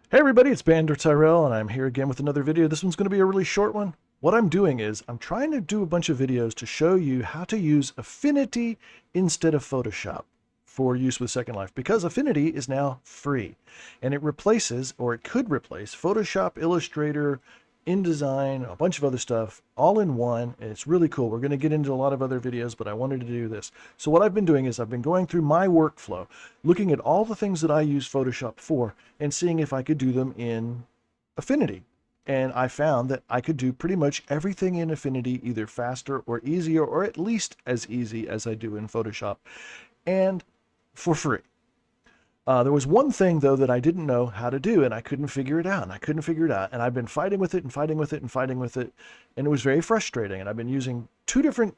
Hey everybody, it's Bander Tyrell, and I'm here again with another video. This one's going to be a really short one. What I'm doing is I'm trying to do a bunch of videos to show you how to use Affinity instead of Photoshop for use with Second Life, because Affinity is now free, and it replaces, or it could replace, Photoshop, Illustrator, InDesign, a bunch of other stuff, all in one, and it's really cool. We're going to get into a lot of other videos, but I wanted to do this. So what I've been doing is I've been going through my workflow, looking at all the things that I use Photoshop for, and seeing if I could do them in Affinity. And I found that I could do pretty much everything in Affinity either faster or easier, or at least as easy as I do in Photoshop, and for free. There was one thing though that I didn't know how to do, and I couldn't figure it out, and I couldn't figure it out, and I've been fighting with it and fighting with it and fighting with it, and it was very frustrating. And I've been using two different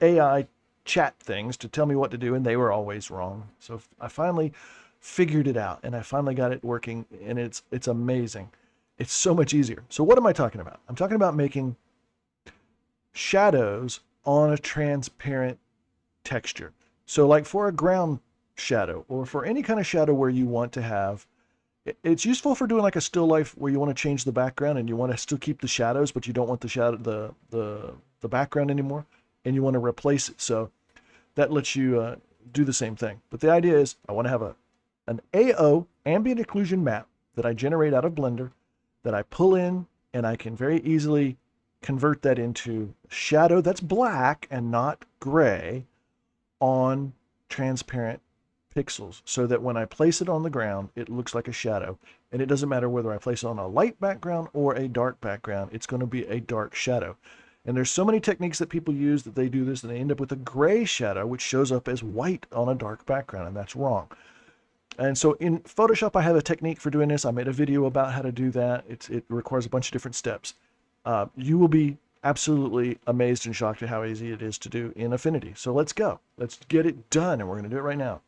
AI chat things to tell me what to do, and they were always wrong. So I finally figured it out, and I finally got it working, and it's amazing. It's so much easier. So what am I talking about? I'm talking about making shadows on a transparent texture. So like for a ground shadow, or for any kind of shadow where you want to have, it's useful for doing like a still life where you want to change the background and you want to still keep the shadows, but you don't want the shadow, the background anymore, and you want to replace it. So that lets you do the same thing. But the idea is I want to have an AO, ambient occlusion map, that I generate out of Blender, that I pull in, and I can very easily convert that into shadow that's black and not gray on transparent pixels, so that when I place it on the ground, it looks like a shadow. And it doesn't matter whether I place it on a light background or a dark background, it's going to be a dark shadow. And there's so many techniques that people use that they do this and they end up with a gray shadow, which shows up as white on a dark background, and that's wrong. And so in Photoshop, I have a technique for doing this. I made a video about how to do that. It requires a bunch of different steps. You will be absolutely amazed and shocked at how easy it is to do in Affinity. So let's go. Let's get it done, and we're going to do it right now.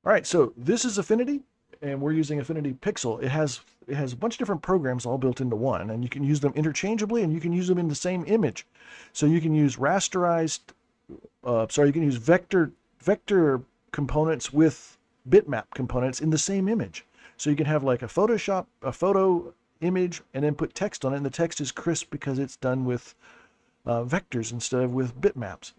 All right, so this is Affinity, and we're using Affinity Pixel. It has a bunch of different programs all built into one, and you can use them interchangeably, and you can use them in the same image. So you can use rasterized, you can use vector components with bitmap components in the same image. So you can have like a photo image, and then put text on it, and the text is crisp because it's done with vectors instead of with bitmaps.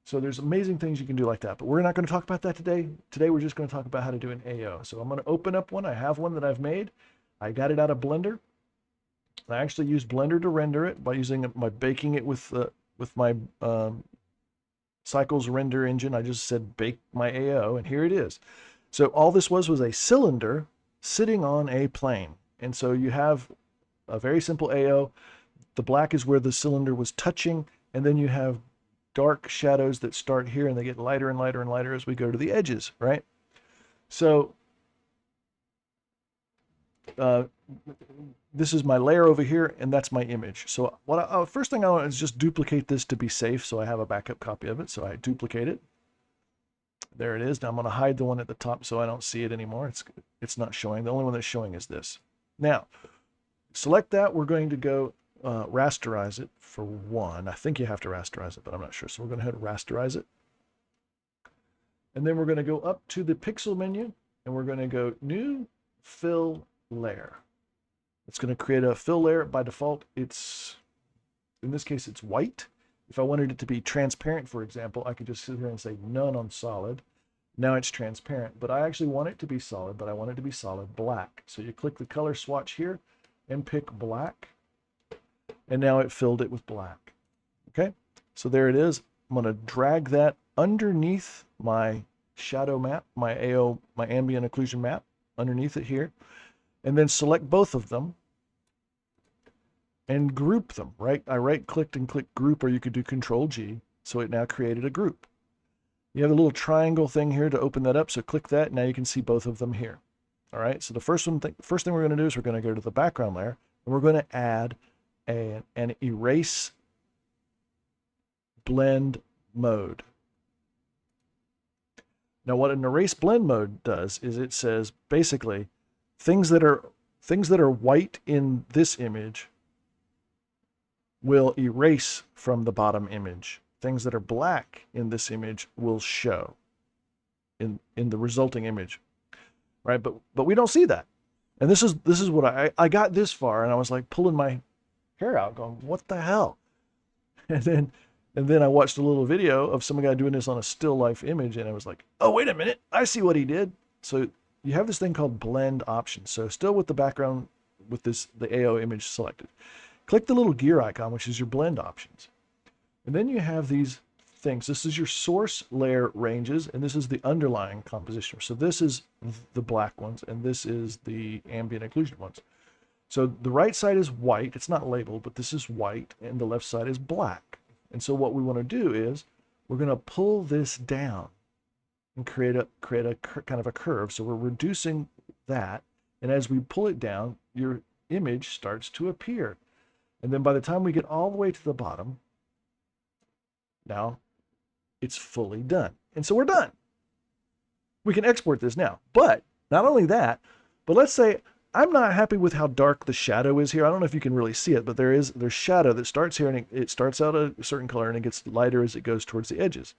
So there's amazing things you can do like that, but we're not going to talk about that today. Today we're just going to talk about how to do an AO. So I'm going to open up one. I have one that I've made. I got it out of Blender. I actually used Blender to render it by baking it with my Cycles render engine. I just said bake my AO, and here it is. So all this was a cylinder sitting on a plane. And so you have a very simple AO. The black is where the cylinder was touching, and then you have dark shadows that start here and they get lighter and lighter and lighter as we go to the edges, right? So this is my layer over here, and that's my image. So first thing I want is just duplicate this to be safe, so I have a backup copy of it. So I duplicate it. There it is. Now I'm going to hide the one at the top so I don't see it anymore. It's not showing. The only one that's showing is this. Now, select that. We're going to go rasterize it for one. I think you have to rasterize it, but I'm not sure. So we're going to head rasterize it. And then we're going to go up to the pixel menu, and we're going to go new fill layer. It's going to create a fill layer. By default, in this case, it's white. If I wanted it to be transparent, for example, I could just sit here and say none on solid. Now it's transparent, but I actually want it to be solid, but I want it to be solid black. So you click the color swatch here and pick black. And now it filled it with black. Okay, so there it is. I'm going to drag that underneath my shadow map, my AO, my ambient occlusion map, underneath it here, and then select both of them and group them. I right-clicked and clicked group, or you could do Control G. So it now created a group. You have a little triangle thing here to open that up. So click that. Now you can see both of them here. All right. So the first thing we're going to do is we're going to go to the background layer, and we're going to add an erase blend mode. Now what an erase blend mode does is it says basically things that are white in this image will erase from the bottom image. Things that are black in this image will show in the resulting image, right? But we don't see that. And this is what I got this far, and I was like pulling my hair out, going, "What the hell?" And then I watched a little video of some guy doing this on a still life image, and I was like, "Oh, wait a minute, I see what he did." So you have this thing called blend options. So still with the background with the AO image selected, click the little gear icon, which is your blend options, and then you have these things. This is your source layer ranges, and this is the underlying composition. So this is the black ones, and this is the ambient occlusion ones. So the right side is white. It's not labeled, but this is white, and the left side is black. And so what we want to do is we're going to pull this down and create a kind of a curve. So we're reducing that, and as we pull it down, your image starts to appear. And then by the time we get all the way to the bottom, now it's fully done. And so we're done. We can export this now. But not only that, but let's say I'm not happy with how dark the shadow is here. I don't know if you can really see it, but there's shadow that starts here, and it starts out a certain color and it gets lighter as it goes towards the edges.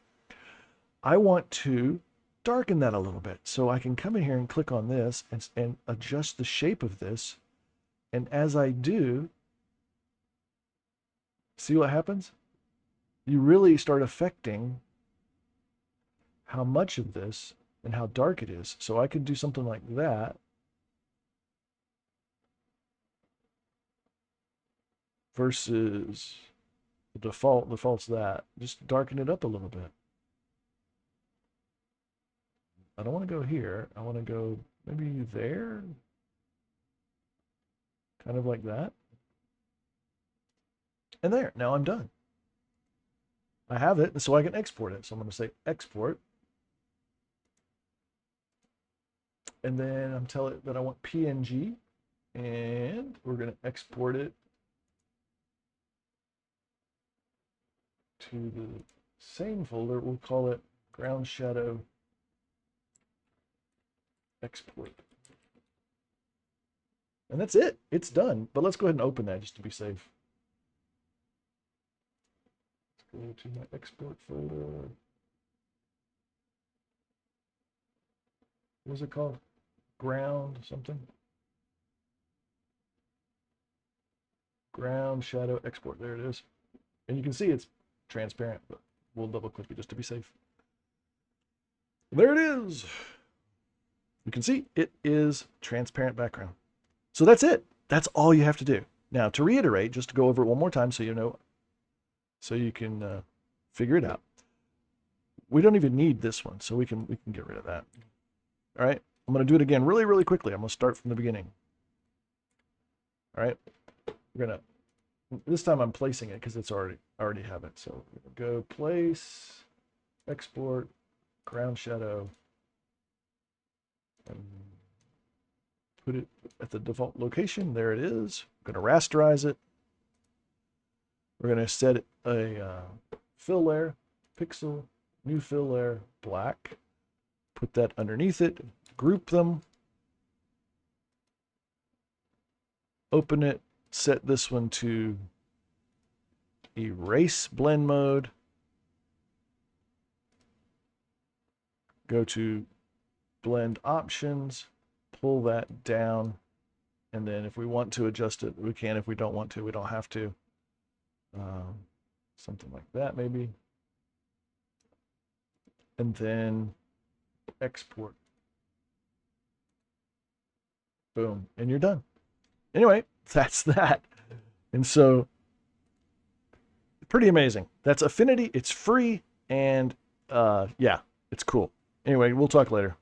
I want to darken that a little bit. So I can come in here and click on this and adjust the shape of this. And as I do, see what happens? You really start affecting how much of this and how dark it is. So I could do something like that. Versus the default's that. Just darken it up a little bit. I don't want to go here. I want to go maybe there. Kind of like that. And there. Now I'm done. I have it, and so I can export it. So I'm going to say export. And then I'm telling it that I want PNG. And we're going to export it to the same folder. We'll call it ground shadow export. And that's it. It's done. But let's go ahead and open that just to be safe. Let's go to my export folder. What was it called? Ground something? Ground shadow export. There it is. And you can see it's transparent, but we'll double click it just to be safe. There it is. You can see it is transparent background. So that's it. That's all you have to do. Now to reiterate, just to go over it one more time so you know, so you can figure it out. We don't even need this one, so we can get rid of that. All right, I'm going to do it again really, really quickly. I'm going to start from the beginning. All right, we're going to, this time I'm placing it because it's already have it. So go place, export, ground shadow, and put it at the default location. There it is. I'm going to rasterize it. We're going to set a fill layer, pixel, new fill layer, black. Put that underneath it, group them, open it, set this one to erase blend mode, go to blend options, pull that down, and then if we want to adjust it, we can. If we don't want to, we don't have to. Something like that maybe. And then export. Boom, and you're done. Anyway, that's that. And so pretty amazing. That's Affinity. It's free, and yeah, it's cool. Anyway, we'll talk later.